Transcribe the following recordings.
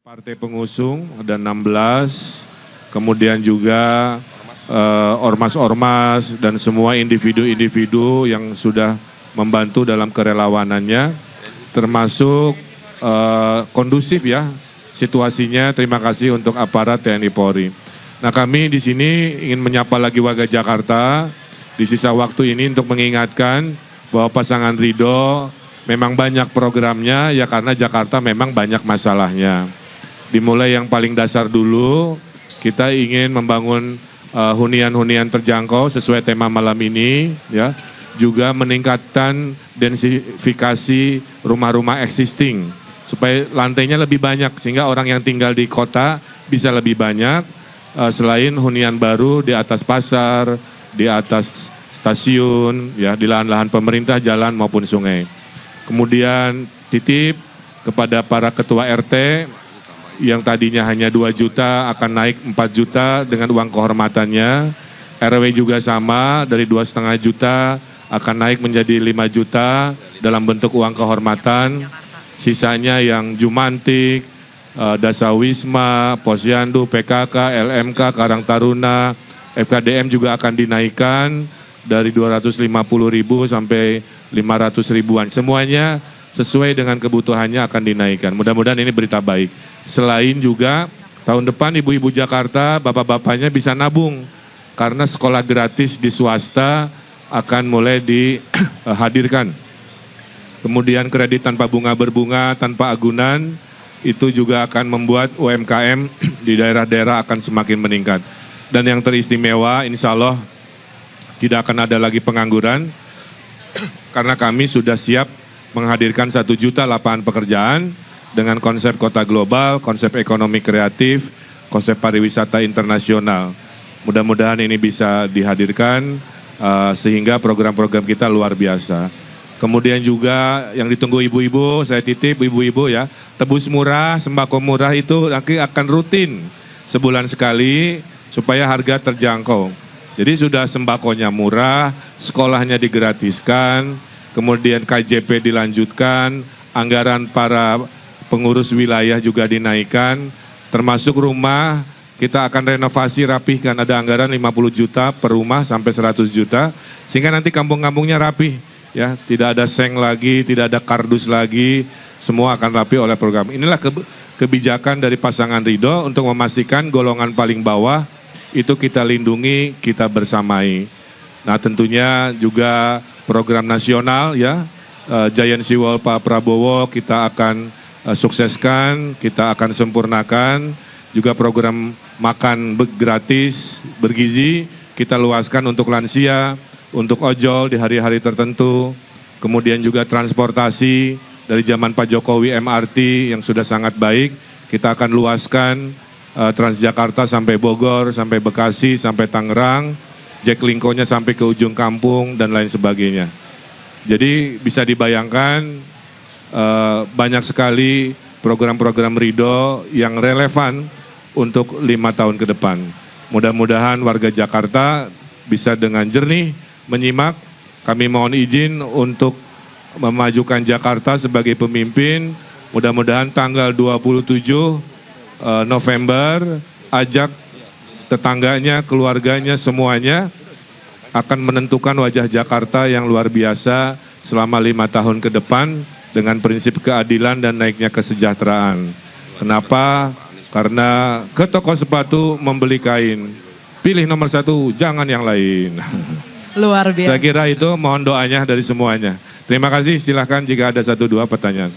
Partai pengusung ada 16, kemudian juga ormas-ormas dan semua individu-individu yang sudah membantu dalam kerelawanannya, termasuk kondusif ya situasinya. Terima kasih untuk aparat TNI Polri. Nah, kami di sini ingin menyapa lagi warga Jakarta di sisa waktu ini untuk mengingatkan bahwa pasangan Ridho memang banyak programnya ya, karena Jakarta memang banyak masalahnya. Dimulai yang paling dasar dulu, kita ingin membangun hunian-hunian terjangkau sesuai tema malam ini, ya. Juga meningkatkan densifikasi rumah-rumah existing supaya lantainya lebih banyak sehingga orang yang tinggal di kota bisa lebih banyak. Selain hunian baru di atas pasar, di atas stasiun, ya, di lahan-lahan pemerintah, jalan maupun sungai. Kemudian titip kepada para ketua RT yang tadinya hanya 2 juta akan naik 4 juta dengan uang kehormatannya. RW juga sama, dari 2,5 juta akan naik menjadi 5 juta dalam bentuk uang kehormatan. Sisanya yang Jumantik, Dasawisma, Posyandu, PKK, LMK, Karang Taruna, FKDM juga akan dinaikkan dari 250.000 sampai 500.000-an. Semuanya sesuai dengan kebutuhannya akan dinaikkan. Mudah-mudahan ini berita baik. Selain juga tahun depan ibu-ibu Jakarta, bapak-bapaknya bisa nabung karena sekolah gratis di swasta akan mulai dihadirkan. Kemudian kredit tanpa bunga berbunga, tanpa agunan, itu juga akan membuat UMKM di daerah-daerah akan semakin meningkat. Dan yang teristimewa, insya Allah tidak akan ada lagi pengangguran karena kami sudah siap menghadirkan 1 juta lapangan pekerjaan dengan konsep kota global, konsep ekonomi kreatif, konsep pariwisata internasional. Mudah-mudahan ini bisa dihadirkan sehingga program-program kita luar biasa. Kemudian juga yang ditunggu ibu-ibu, saya titip ibu-ibu ya, tebus murah, sembako murah itu nanti akan rutin sebulan sekali supaya harga terjangkau. Jadi sudah sembakonya murah, sekolahnya digratiskan, kemudian KJP dilanjutkan, anggaran para pengurus wilayah juga dinaikkan, termasuk rumah kita akan renovasi rapihkan, ada anggaran 50 juta per rumah sampai 100 juta, sehingga nanti kampung-kampungnya rapih, ya, tidak ada seng lagi, tidak ada kardus lagi, semua akan rapi oleh program. Inilah kebijakan dari pasangan Ridho untuk memastikan golongan paling bawah itu kita lindungi, kita bersamai. Nah, tentunya juga program nasional ya, Giant Sea Wall Pak Prabowo kita akan sukseskan, kita akan sempurnakan. Juga program makan gratis, bergizi, kita luaskan untuk lansia, untuk ojol di hari-hari tertentu. Kemudian juga transportasi dari zaman Pak Jokowi MRT yang sudah sangat baik, kita akan luaskan Transjakarta sampai Bogor, sampai Bekasi, sampai Tangerang, Jaklingko-nya sampai ke ujung kampung dan lain sebagainya. Jadi bisa dibayangkan banyak sekali program-program Ridho yang relevan untuk 5 tahun ke depan. Mudah-mudahan warga Jakarta bisa dengan jernih menyimak. Kami mohon izin untuk memajukan Jakarta sebagai pemimpin. Mudah-mudahan tanggal 27 November ajak tetangganya, keluarganya, semuanya akan menentukan wajah Jakarta yang luar biasa selama 5 tahun ke depan dengan prinsip keadilan dan naiknya kesejahteraan. Kenapa? Karena ke toko sepatu membeli kain, pilih nomor 1, jangan yang lain. Luar biasa. Saya kira itu mohon doanya dari semuanya. Terima kasih, silahkan jika ada 1-2 pertanyaan.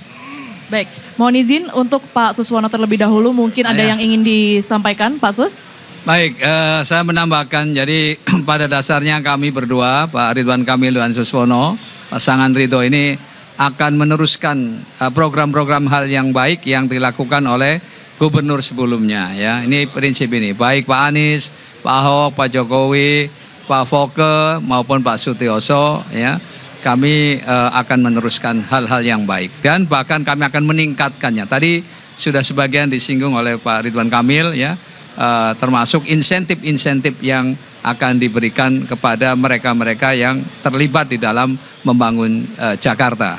Baik, mohon izin untuk Pak Suswono terlebih dahulu, mungkin ada yang ingin disampaikan, Pak Sus? Baik, saya menambahkan, jadi pada dasarnya kami berdua, Pak Ridwan Kamil dan Suswono, pasangan Ridho ini akan meneruskan program-program hal yang baik yang dilakukan oleh gubernur sebelumnya. Ya, ini prinsip ini, baik Pak Anies, Pak Ahok, Pak Jokowi, Pak Foke maupun Pak Sutioso, ya. Kami akan meneruskan hal-hal yang baik dan bahkan kami akan meningkatkannya. Tadi sudah sebagian disinggung oleh Pak Ridwan Kamil, ya, termasuk insentif-insentif yang akan diberikan kepada mereka-mereka yang terlibat di dalam membangun Jakarta.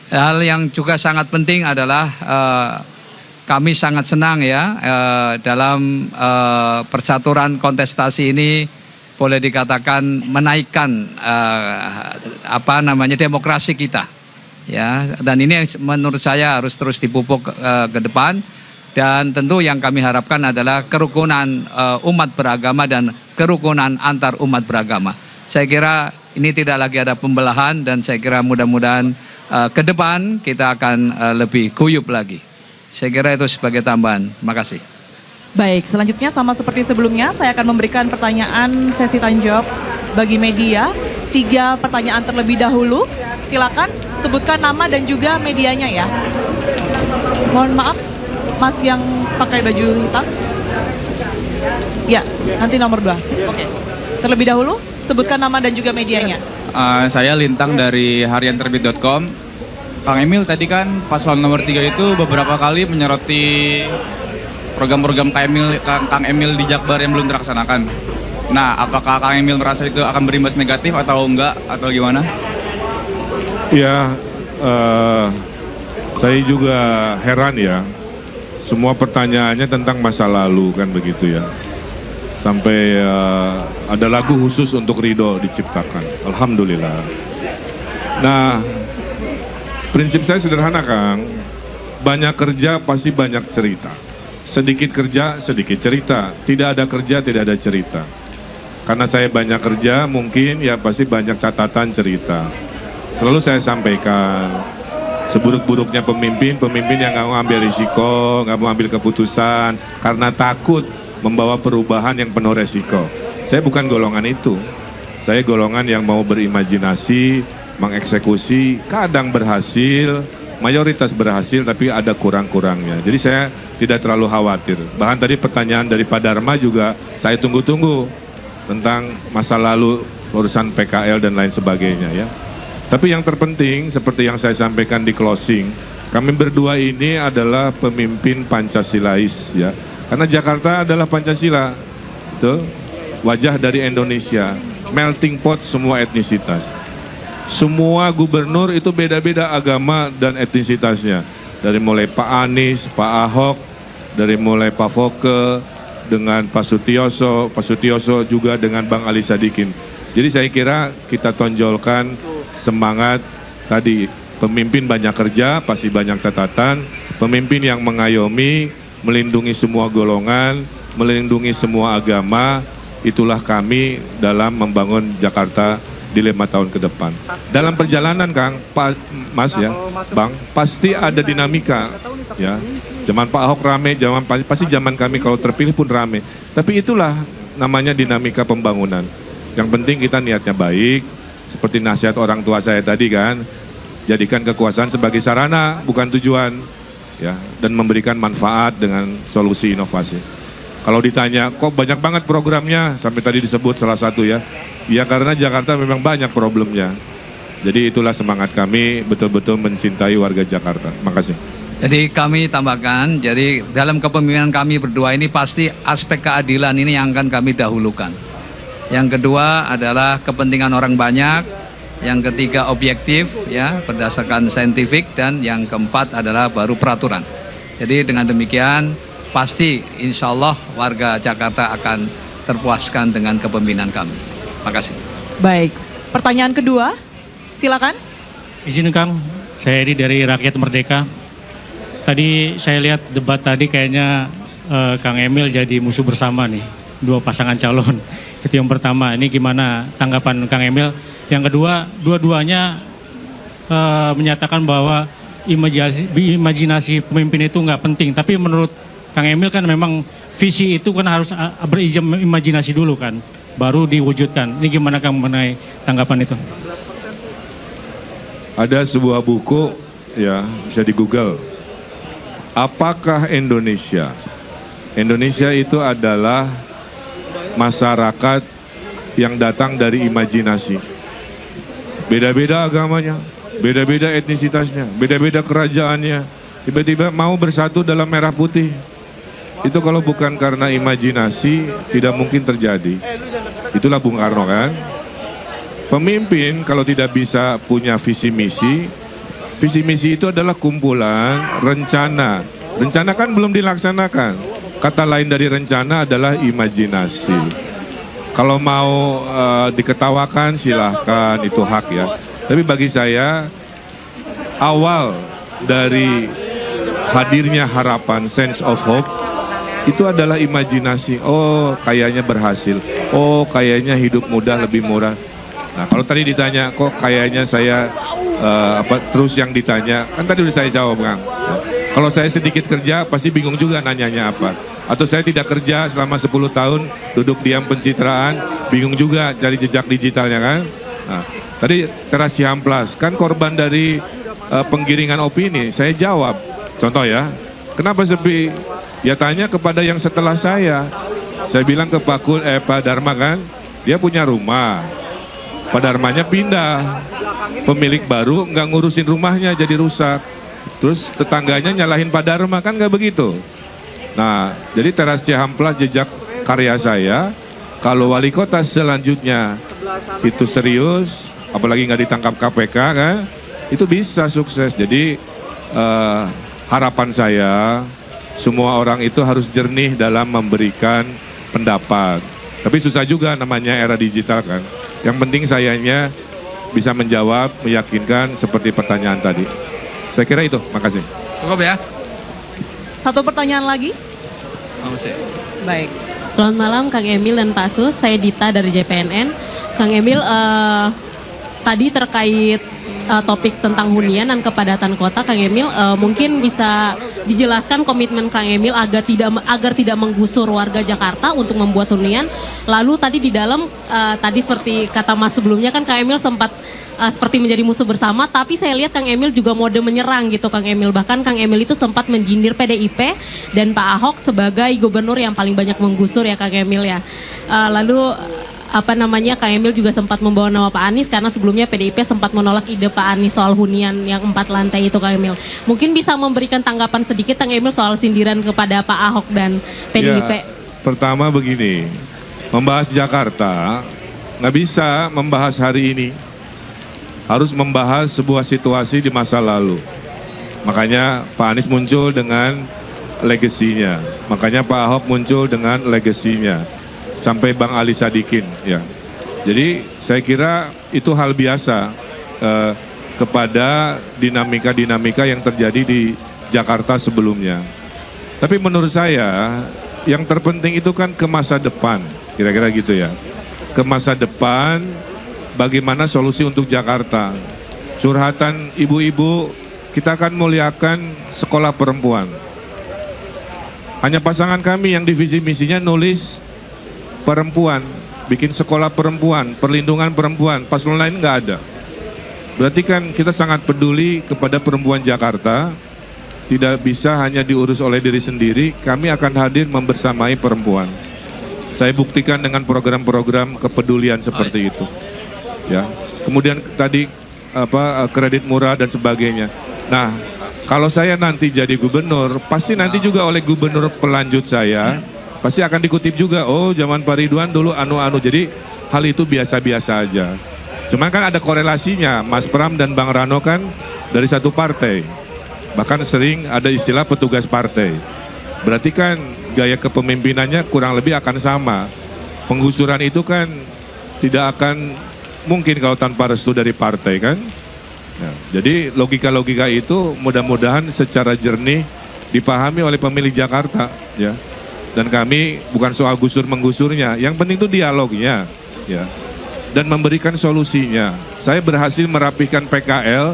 Hal yang juga sangat penting adalah kami sangat senang ya dalam percaturan kontestasi ini boleh dikatakan menaikkan demokrasi kita ya, dan ini menurut saya harus terus dipupuk ke depan. Dan tentu yang kami harapkan adalah kerukunan umat beragama dan kerukunan antar umat beragama. Saya kira ini tidak lagi ada pembelahan, dan saya kira mudah-mudahan ke depan kita akan lebih guyup lagi. Saya kira itu sebagai tambahan. Terima kasih. Baik, selanjutnya sama seperti sebelumnya, saya akan memberikan pertanyaan sesi tanya jawab bagi media. 3 pertanyaan terlebih dahulu. Silakan sebutkan nama dan juga medianya ya. Mohon maaf, Mas yang pakai baju hitam. Ya, nanti nomor 2. Oke. Terlebih dahulu, sebutkan nama dan juga medianya. Saya Lintang dari harianterbit.com. Kang Emil tadi kan paslon nomor 3 itu beberapa kali menyoroti program-program Kang Emil di Jakbar yang belum terlaksanakan. Nah, apakah Kang Emil merasa itu akan berimbas negatif atau enggak, atau gimana? Ya, saya juga heran ya. Semua pertanyaannya tentang masa lalu kan begitu ya. Sampai ada lagu khusus untuk Ridho diciptakan. Alhamdulillah. Nah, prinsip saya sederhana Kang. Banyak kerja pasti banyak cerita. Sedikit kerja, sedikit cerita. Tidak ada kerja, tidak ada cerita. Karena saya banyak kerja, mungkin ya pasti banyak catatan cerita. Selalu saya sampaikan, seburuk-buruknya pemimpin yang nggak mau ambil risiko, nggak mau ambil keputusan, karena takut membawa perubahan yang penuh resiko. Saya bukan golongan itu. Saya golongan yang mau berimajinasi, mengeksekusi, kadang berhasil, mayoritas berhasil, tapi ada kurang-kurangnya. Jadi saya tidak terlalu khawatir. Bahkan tadi pertanyaan dari Pak Dharma juga saya tunggu-tunggu tentang masa lalu, urusan PKL dan lain sebagainya ya. Tapi yang terpenting, seperti yang saya sampaikan di closing, kami berdua ini adalah pemimpin Pancasilais ya. Karena Jakarta adalah Pancasila, itu wajah dari Indonesia, melting pot semua etnisitas. Semua gubernur itu beda-beda agama dan etnisitasnya. Dari mulai Pak Anies, Pak Ahok, dari mulai Pak Foke, dengan Pak Sutioso juga dengan Bang Ali Sadikin. Jadi saya kira kita tonjolkan semangat tadi, pemimpin banyak kerja, pasti banyak catatan, pemimpin yang mengayomi, melindungi semua golongan, melindungi semua agama, itulah kami dalam membangun Jakarta di 5 tahun ke depan. Dalam perjalanan Kang, Mas ya, Bang, pasti ada dinamika ya. Zaman Pak Ahok rame, pasti zaman kami kalau terpilih pun rame. Tapi itulah namanya dinamika pembangunan. Yang penting kita niatnya baik, seperti nasihat orang tua saya tadi kan, jadikan kekuasaan sebagai sarana, bukan tujuan, ya, dan memberikan manfaat dengan solusi inovasi. Kalau ditanya, kok banyak banget programnya, sampai tadi disebut salah satu ya, ya karena Jakarta memang banyak problemnya. Jadi itulah semangat kami, betul-betul mencintai warga Jakarta. Makasih. Jadi kami tambahkan, jadi dalam kepemimpinan kami berdua ini pasti aspek keadilan ini yang akan kami dahulukan. Yang kedua adalah kepentingan orang banyak, yang ketiga objektif ya berdasarkan saintifik, dan yang keempat adalah baru peraturan. Jadi dengan demikian pasti insya Allah warga Jakarta akan terpuaskan dengan kepemimpinan kami. Terima kasih. Baik, pertanyaan kedua, silakan. Izin Kang, saya Edi dari Rakyat Merdeka. Tadi saya lihat debat tadi kayaknya Kang Emil jadi musuh bersama nih, 2 pasangan calon. Itu yang pertama, ini gimana tanggapan Kang Emil? Yang kedua, dua-duanya menyatakan bahwa imajinasi pemimpin itu nggak penting. Tapi menurut Kang Emil kan memang visi itu kan harus berimajinasi dulu kan, baru diwujudkan. Ini gimana Kang mengenai tanggapan itu? Ada sebuah buku ya, bisa di Google. Apakah Indonesia? Indonesia itu adalah masyarakat yang datang dari imajinasi. Beda-beda agamanya, beda-beda etnisitasnya, beda-beda kerajaannya. Tiba-tiba mau bersatu dalam merah putih. Itu kalau bukan karena imajinasi, tidak mungkin terjadi. Itulah Bung Karno kan. Pemimpin kalau tidak bisa punya visi misi itu adalah kumpulan rencana Rencana kan belum dilaksanakan. Kata lain dari rencana adalah imajinasi. Kalau mau diketawakan silahkan, itu hak ya. Tapi bagi saya, awal dari hadirnya harapan, sense of hope, itu adalah imajinasi. Oh, kayaknya berhasil. Oh, kayaknya hidup mudah lebih murah. Nah, kalau tadi ditanya, kok kayaknya saya terus yang ditanya, kan tadi udah saya jawab, Kang. Kalau saya sedikit kerja, pasti bingung juga nanyanya apa. Atau saya tidak kerja selama 10 tahun, duduk diam pencitraan, bingung juga cari jejak digitalnya kan. Nah, tadi Teras Cihamplas, kan korban dari penggiringan opini, saya jawab. Contoh ya, kenapa sepi? Ya tanya kepada yang setelah saya. Saya bilang ke Pak Dharma kan, dia punya rumah. Pak Dharmanya pindah, pemilik baru nggak ngurusin rumahnya jadi rusak. Terus tetangganya nyalahin Pak Dharma, kan nggak begitu. Nah, jadi Teras Cihamplas jejak karya saya, kalau wali kota selanjutnya itu serius, apalagi nggak ditangkap KPK kan, itu bisa sukses. Jadi harapan saya, semua orang itu harus jernih dalam memberikan pendapat. Tapi susah juga namanya era digital kan. Yang penting sayanya bisa menjawab, meyakinkan seperti pertanyaan tadi. Saya kira itu, makasih. Cukup ya? Satu pertanyaan lagi. Baik. Selamat malam Kang Emil dan Pak Sus, saya Dita dari JPNN. Kang Emil, tadi terkait topik tentang hunian dan kepadatan kota, Kang Emil mungkin bisa dijelaskan komitmen Kang Emil agar tidak menggusur warga Jakarta untuk membuat hunian. Lalu tadi di dalam tadi seperti kata Mas sebelumnya kan Kang Emil sempat seperti menjadi musuh bersama, tapi saya lihat Kang Emil juga mode menyerang gitu Kang Emil. Bahkan Kang Emil itu sempat menjindir PDIP dan Pak Ahok sebagai gubernur yang paling banyak menggusur ya Kang Emil ya. Lalu Kang Emil juga sempat membawa nama Pak Anies karena sebelumnya PDIP sempat menolak ide Pak Anies soal hunian yang 4 lantai itu Kang Emil. Mungkin bisa memberikan tanggapan sedikit Kang Emil soal sindiran kepada Pak Ahok dan PDIP. Ya, pertama begini, membahas Jakarta nggak bisa membahas hari ini. Harus membahas sebuah situasi di masa lalu. Makanya Pak Anies muncul dengan legasinya. Makanya Pak Ahok muncul dengan legasinya. Sampai Bang Ali Sadikin ya. Jadi saya kira itu hal biasa kepada dinamika-dinamika yang terjadi di Jakarta sebelumnya. Tapi menurut saya yang terpenting itu kan ke masa depan, kira-kira gitu ya. Ke masa depan, bagaimana solusi untuk Jakarta. Curhatan ibu-ibu, kita akan muliakan sekolah perempuan. Hanya pasangan kami yang divisi misinya nulis perempuan, bikin sekolah perempuan, perlindungan perempuan, paslon lain nggak ada. Berarti kan kita sangat peduli kepada perempuan Jakarta, tidak bisa hanya diurus oleh diri sendiri, kami akan hadir membersamai perempuan. Saya buktikan dengan program-program kepedulian seperti itu. Ya. Kemudian tadi kredit murah dan sebagainya. Nah, kalau saya nanti jadi gubernur, pasti nanti juga oleh gubernur pelanjut saya pasti akan dikutip juga, oh zaman Pak Ridwan dulu anu-anu, jadi hal itu biasa-biasa aja. Cuman kan ada korelasinya, Mas Pram dan Bang Rano kan dari satu partai. Bahkan sering ada istilah petugas partai. Berarti kan gaya kepemimpinannya kurang lebih akan sama. Penggusuran itu kan tidak akan mungkin kalau tanpa restu dari partai kan. Nah, jadi logika-logika itu mudah-mudahan secara jernih dipahami oleh pemilih Jakarta ya. Dan kami bukan soal gusur-menggusurnya, yang penting itu dialognya ya. Dan memberikan solusinya. Saya berhasil merapihkan PKL,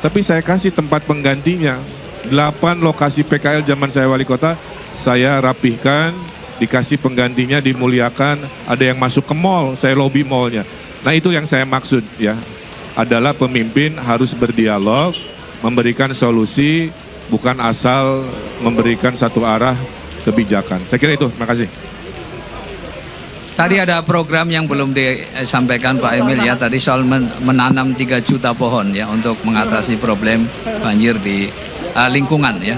tapi saya kasih tempat penggantinya. 8 lokasi PKL zaman saya wali kota, saya rapihkan, dikasih penggantinya, dimuliakan. Ada yang masuk ke mall, saya lobby mallnya. Nah itu yang saya maksud ya, adalah pemimpin harus berdialog, memberikan solusi, bukan asal memberikan satu arah kebijakan. Saya kira itu, makasih. Tadi ada program yang belum disampaikan Pak Emil ya, tadi soal menanam 3 juta pohon ya untuk mengatasi problem banjir di lingkungan ya,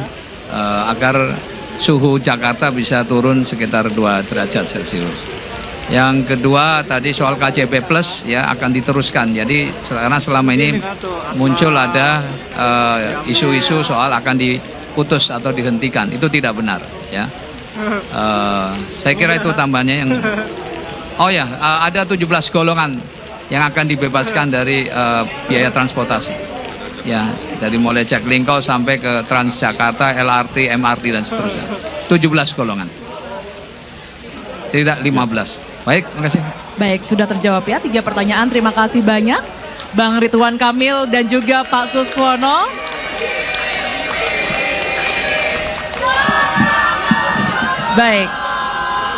agar suhu Jakarta bisa turun sekitar 2 derajat Celcius. Yang kedua tadi soal KJP Plus ya akan diteruskan. Jadi karena selama ini muncul ada isu-isu soal akan diputus atau dihentikan. Itu tidak benar, ya. Saya kira itu tambahannya yang. Oh ya, ada 17 golongan yang akan dibebaskan dari biaya transportasi. Ya, dari mulai Jaklingko sampai ke Transjakarta, LRT, MRT dan seterusnya. 17 golongan. Tidak 15. Baik, terima kasih. Baik, sudah terjawab ya 3 pertanyaan. Terima kasih banyak Bang Ridwan Kamil dan juga Pak Suswono. Baik,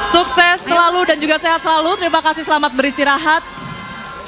sukses selalu dan juga sehat selalu. Terima kasih, selamat beristirahat.